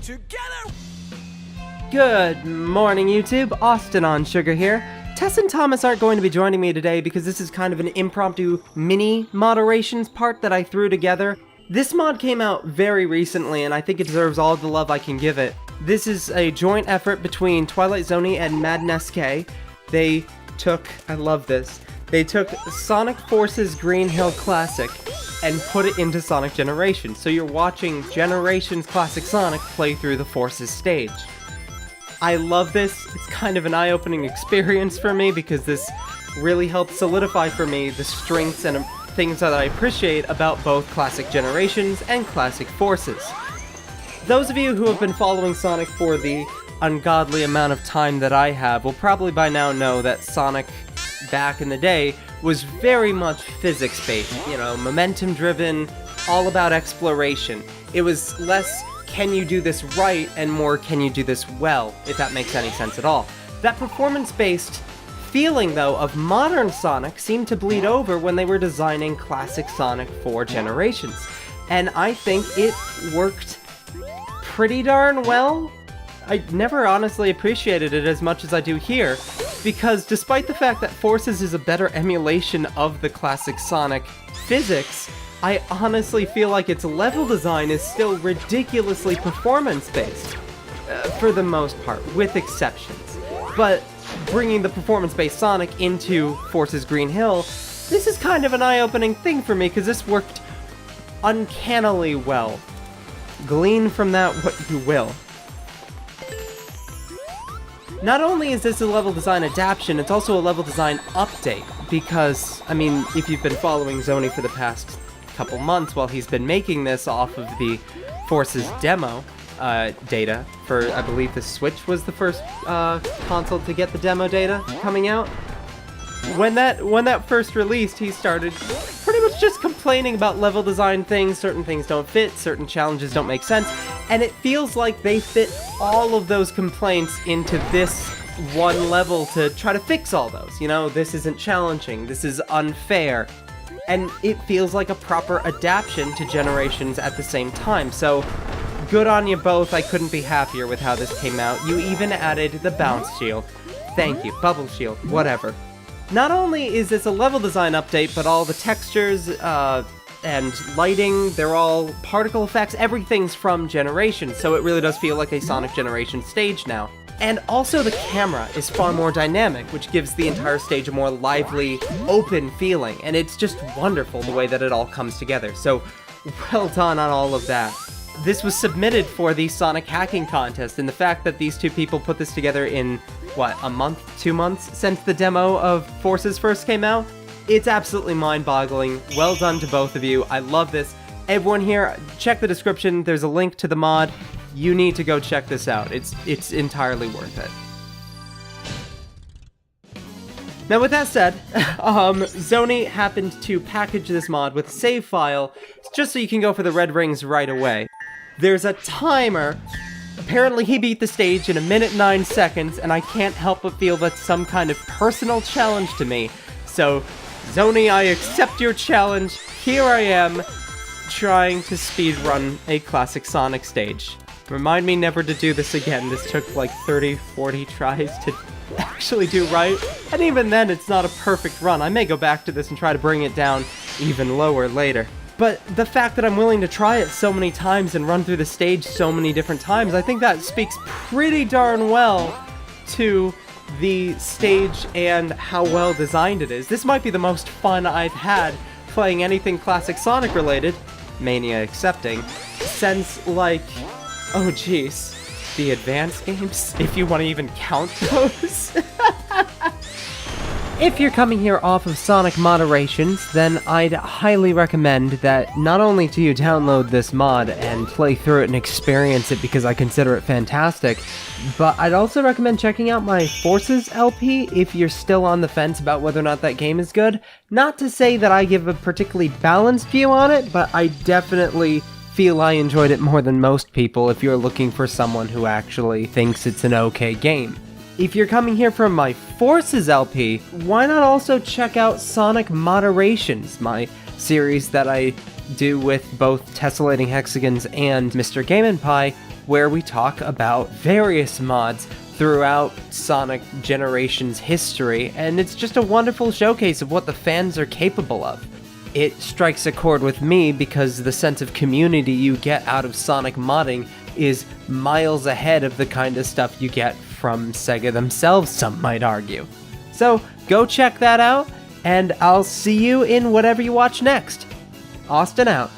together! Good morning, YouTube. Austin on Sugar here. Tess and Thomas aren't going to be joining me today because this is kind of an impromptu mini moderations part that I threw together. This mod came out very recently and I think it deserves all the love I can give it. This is a joint effort between Zoney and Maddnsk. They took, I love this, they took Sonic Forces Green Hill Classic and put it into Sonic Generations. So you're watching Generations Classic Sonic play through the Forces stage. I love this. It's kind of an eye-opening experience for me because this really helped solidify for me the strengths and things that I appreciate about both Classic Generations and Classic Forces. Those of you who have been following Sonic for the ungodly amount of time that I have will probably by now know that Sonic back in the day was very much physics-based, you know, momentum-driven, all about exploration. It was less can you do this right, and more can you do this well, if that makes any sense at all. That performance-based feeling, though, of modern Sonic seemed to bleed over when they were designing classic Sonic for Generations. And I think it worked pretty darn well. I never honestly appreciated it as much as I do here, because despite the fact that Forces is a better emulation of the classic Sonic physics, I honestly feel like its level design is still ridiculously performance-based, for the most part, with exceptions. But bringing the performance-based Sonic into Forces Green Hill, this is kind of an eye-opening thing for me, because this worked uncannily well. Glean from that what you will. Not only is this a level design adaptation, it's also a level design update, because, I mean, if you've been following Zoney for the past couple months while he's been making this off of the Forces demo data for, I believe the Switch was the first console to get the demo data coming out. When that first released, he started pretty much just complaining about level design things. Certain things don't fit, certain challenges don't make sense, and it feels like they fit all of those complaints into this one level to try to fix all those. You know, this isn't challenging, this is unfair. And it feels like a proper adaptation to Generations at the same time, so good on you both. I couldn't be happier with how this came out. You even added the bounce shield. Thank you. Bubble shield. Whatever. Not only is this a level design update, but all the textures and lighting, they're all particle effects, everything's from Generations, so it really does feel like a Sonic Generations stage now. And also the camera is far more dynamic, which gives the entire stage a more lively, open feeling, and it's just wonderful the way that it all comes together, so well done on all of that. This was submitted for the Sonic Hacking Contest, and the fact that these two people put this together in, what, a month, 2 months since the demo of Forces first came out? It's absolutely mind-boggling. Well done to both of you. I love this. Everyone here, check the description. There's a link to the mod. You need to go check this out. It's entirely worth it. Now with that said, Zoney happened to package this mod with a save file just so you can go for the red rings right away. There's a timer. Apparently he beat the stage in 1 minute 9 seconds, and I can't help but feel that's some kind of personal challenge to me. So, Zoney, I accept your challenge. Here I am, trying to speedrun a classic Sonic stage. Remind me never to do this again. This took like 30, 40 tries to actually do right. And even then, it's not a perfect run. I may go back to this and try to bring it down even lower later. But the fact that I'm willing to try it so many times and run through the stage so many different times, I think that speaks pretty darn well to the stage and how well designed it is. This might be the most fun I've had playing anything classic Sonic related, Mania accepting, since like, oh geez, the advanced games, if you want to even count those. If you're coming here off of Sonic Moderations, then I'd highly recommend that not only do you download this mod and play through it and experience it because I consider it fantastic, but I'd also recommend checking out my Forces LP if you're still on the fence about whether or not that game is good. Not to say that I give a particularly balanced view on it, but I definitely feel I enjoyed it more than most people if you're looking for someone who actually thinks it's an okay game. If you're coming here from my Forces LP, why not also check out Sonic Moderations, my series that I do with both Tessellating Hexagons and Mr. Game & Pie, where we talk about various mods throughout Sonic Generations history, and it's just a wonderful showcase of what the fans are capable of. It strikes a chord with me because the sense of community you get out of Sonic modding is miles ahead of the kind of stuff you get from Sega themselves, some might argue. So go check that out, and I'll see you in whatever you watch next. Austin out.